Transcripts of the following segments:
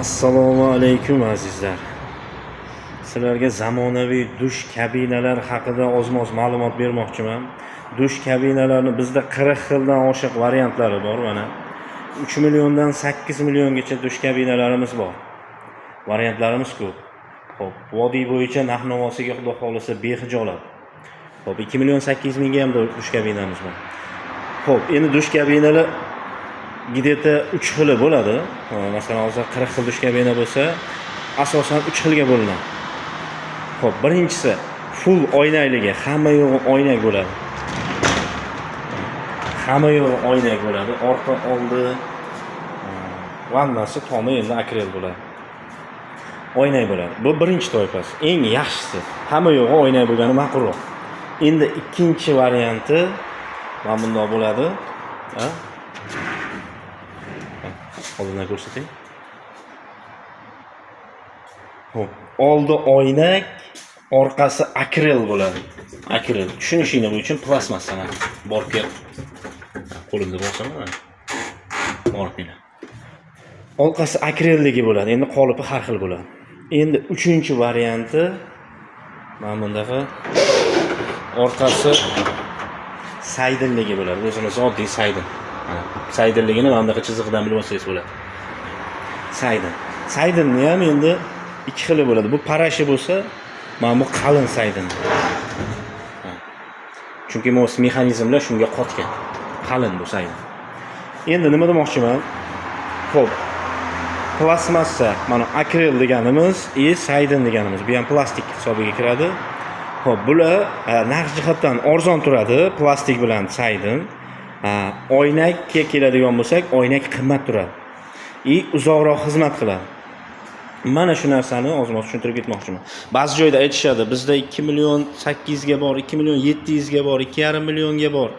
Assalomu alaykum azizlar. Sizlarga zamonaviy dush kabinalar haqida oz-moz ma'lumot bermoqchiman. Dush kabinalarini bizda 40 xildan oshiq variantlari bor mana. 3 milliondan 8 milliongacha dush kabinalarimiz bor. Variantlarimiz ko'p. Xo'p, vodiy bo'yicha narx-navosiga xudo xolisa behijolat. Xo'p, 2 million 800 mingga ham dush kabinamiz bor. Xo'p, endi dush kabinalar gideta 3 xili bo'ladi. Masalan, hozir 40 xil dush kabina bo'lsa, asosan 3 xilga bo'linadi. Xo'p, birinchisi full oynakligi, hamma yo'g'i oynak bo'ladi. Hamma yo'g'i oynak bo'ladi. Orqa, oldi, vannasi tomi endi akrel bo'ladi. Oynak bo'ladi. Bu birinchi toifasi, eng yaxshisi. Hamma yo'g'i oynak bo'lgani ma'qulroq. Endi ikkinchi varianti mana bunday bo'ladi. Oldindan ko'rsating. Xo'p, oldi oynak, orqasi akrel bo'ladi. Akrel. Tushunishinglar uchun plastmassa mana. Borib kel. Qo'limda bo'lsa mana. Borib kel. Orqasi akrelligi bo'ladi. Endi qolipi har xil bo'ladi. Endi uchinchi varianti mana bundaqa orqasi saydinligi bo'ladi. O'zimiz oddiy saydin. Saydinligini mana bunaqa chiziqdan bilib olsangiz bo'ladi. Saydinni ham endi ikki xili bo'ladi. Bu parashi bo'lsa, mana bu qalin saydin. Chunki mos mexanizmlar shunga qotgan. Qalin bu saydin. Endi nima demoqchiman? Xo'p. Plastmassa, mana akrel deganimiz, saydin deganimiz. Bu ham plastik hisobiga kiradi. Xo'p, bular narx jihatdan arzon turadi, plastik bilan saydin. Oynakga keladigan bo'lsak, oynak qimmat turadi. Uzoqroq xizmat qiladi. Mana shu narsani oz-moz tushuntirib ketmoqchiman. Ba'zi joyda aytishadi, bizda 2 million 800 ga bor, 2 million 700 ga bor, 2,5 millionga bor.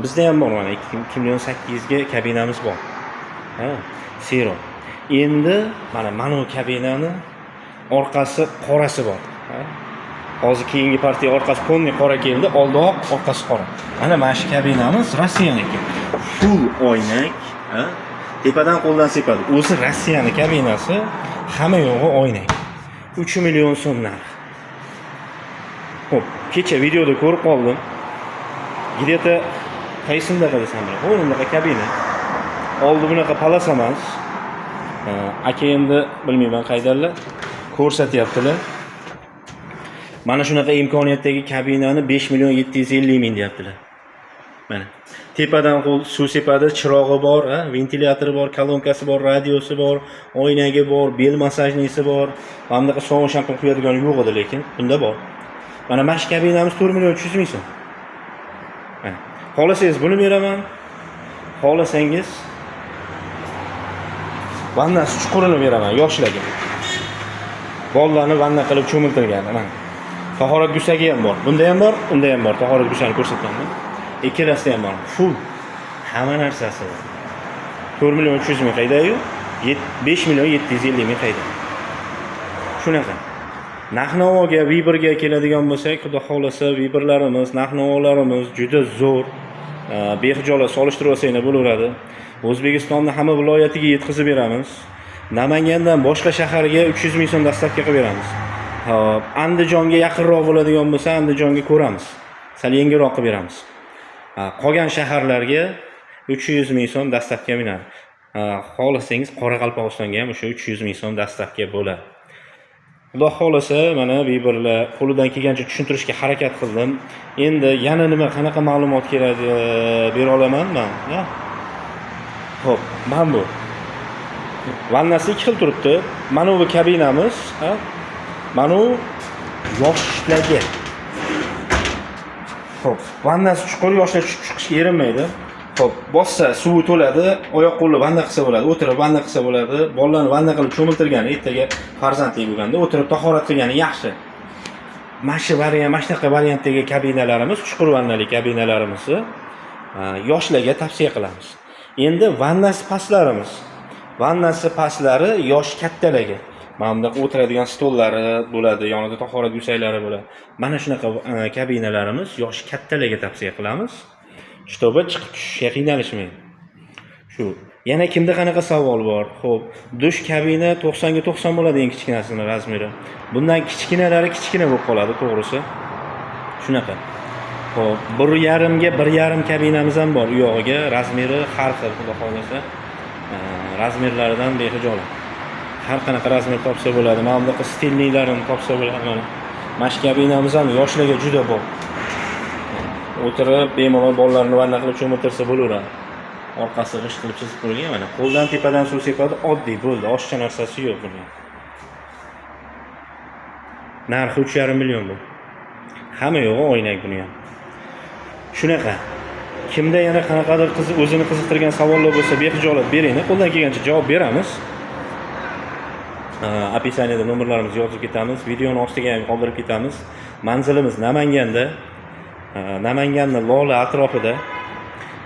Bizda ham bor mana 2 million 800 ga kabinamiz bor. Zero. Endi mana bu kabinani orqasi qorasi bor. Hozir keyingi partiya orqasi ponni qora keldi, oldi oq, orqasi qora. Mana shu kabinamiz Rossiyaniki. Full oynak, tepadan qo'ldan sepadi. O'zi Rossiyani kabinasi, hamma yo'g'i oynak. 3 million so'm narx. Xo'p, kecha videoda ko'rib qoldim. Gideta qaysindaqa desam bo'ladi. O'rindaqa kabina. Oldi bunaqa palas emas. Aka endi bilmayman qaydalar ko'rsatyaptilar. Mana shunaqa imkoniyatdagi kabinani 5 million 750 ming deyaptilar. Mana tepadan qo'l suv sepadi, chirog'i bor, ventilyatori bor, kolonkasi bor, radiosi bor, oynagi bor, bel masajnisi bor. Mana bunaqa sovun shampun quyadigan yo'q edi, lekin bunda bor. Mana mash kabinamiz 4 million 300 ming so'm. Mana xohlasangiz buni beraman. Xohlasangiz vannasi chuqurini beraman yoshlarga. Bolalarni vanna qilib cho'miltirgan mana. Tahorat gusagi ham bor. Bunda ham bor, unda ham bor. Tahorat gusagini ko'rsatganman. Ikkalasida ham bor. Full hamma narsasi bor. 4 million 300 ming qayda-yu? 5 million 750 ming qayda. Shunaqa. Narx-navoga Viberga keladigan bo'lsak, xudo xolasa Viberlarimiz, narx-navolarimiz juda zo'r. Behijolat solishtirib olsanglar bo'laveradi. O'zbekistonning hamma viloyatiga yetkazib beramiz. Namangandan boshqa shaharga 300 ming so'm dastavka qilib beramiz. Andijonga yaqinroq bo'ladigan bo'lsa, Andijonga ko'ramiz. Sal yengilroq qilib beramiz. Qolgan shaharlarga 300 ming so'm dastavka minadi. Xohlasangiz Qoraqalpog'istonga ham o'sha 300 ming so'm dastavka bo'ladi. Xudo xolasa mana Viberlar qo'lidan kelgancha tushuntirishga harakat qildim. Endi yana nima qanaqa ma'lumot kerak bera olaman men? Xo'p, mana bu. Vannasi ikki xil turibdi. Mana bu kabinamiz, mana bu yoshlarga. Xo'p, vannasi chuqur, yoshlar chiqishga erinmaydi. Xo'p, bossa suvi to'ladi, oyoq qo'lni vanna qilsa bo'ladi, o'tirib vanna qilsa bo'ladi. Bolalarni vanna qilib cho'miltirgani, ertaga farzandli bo'lganda o'tirib tahorat qilgani yaxshi. Mana shunaqa variantdagi kabinalarimiz, chuqur vannali kabinalarimizni yoshlarga tavsiya qilamiz. Endi vannasi pastlarimiz. Vannasi pastlari yosh kattalarga. Mana bunda o'tiradigan stollari bo'ladi, yonida tahorat gusaklari bo'ladi. Mana shunaqa kabinalarimiz yosh kattalarga tavsiya qilamiz. Чтобы chiqib tushishga qiynalishmaydi. Shu Yana kimda qanaqa savol bor? Xo'p, dush kabina 90 ga 90 bo'ladigan kichkinasini razmeri. Bundan kichkinalari kichkina bo'lib qoladi, to'g'risi. Shunaqa. Xo'p, 1.5 ga 1.5 kabinamiz ham bor. U yog'iga razmeri har xil, xudo xolasa, razmerlaridan behijolat. Har qanaqa razmer topsa bo'ladi. Mana bunaqa stilnilarini topsa bo'ladi. Mana shu kabinamiz ham yoshlarga juda bor. O'tirib, bemalol bolalarni vanna qilib cho'miltirsa bo'laveradi. Orqasi g'isht qilib chizib qo'yilgan mana. Qo'ldan tepadan suv sepadi, oddiy bo'ldi. Oshcha narsasi yo'q buning. Narxi 3,5 million bu. Hamma yo'g'i oynak buni ham. Shunaqa. Kimda yana qanaqadir o'zini qiziqtirgan savollar bo'lsa, behijolat beringlar. Qo'ldan kelgancha javob beramiz. Opisaniyada nomerlarimizni yozib ketamiz, videoni ostiga ham qoldirib ketamiz. Manzilimiz Namanganda. Namanganning Lola atrofida.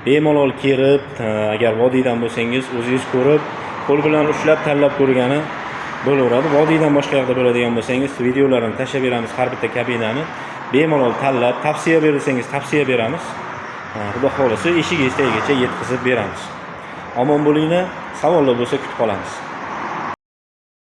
Bemalol kelib, agar vodiydan bo'lsangiz, o'zingiz ko'rib, qo'l bilan ushlab tanlab ko'rgani bo'laveradi. Vodiydan boshqa yoqda bo'ladigan bo'lsangiz, videolarini tashlab beramiz har bitta kabinani. Bemalol tanlab, tavsiya bersangiz, tavsiya beramiz. Xudo xolasa eshigingiz tagigacha yetkazib beramiz. Omon bo'linglar, savollar bo'lsa kutib qolamiz.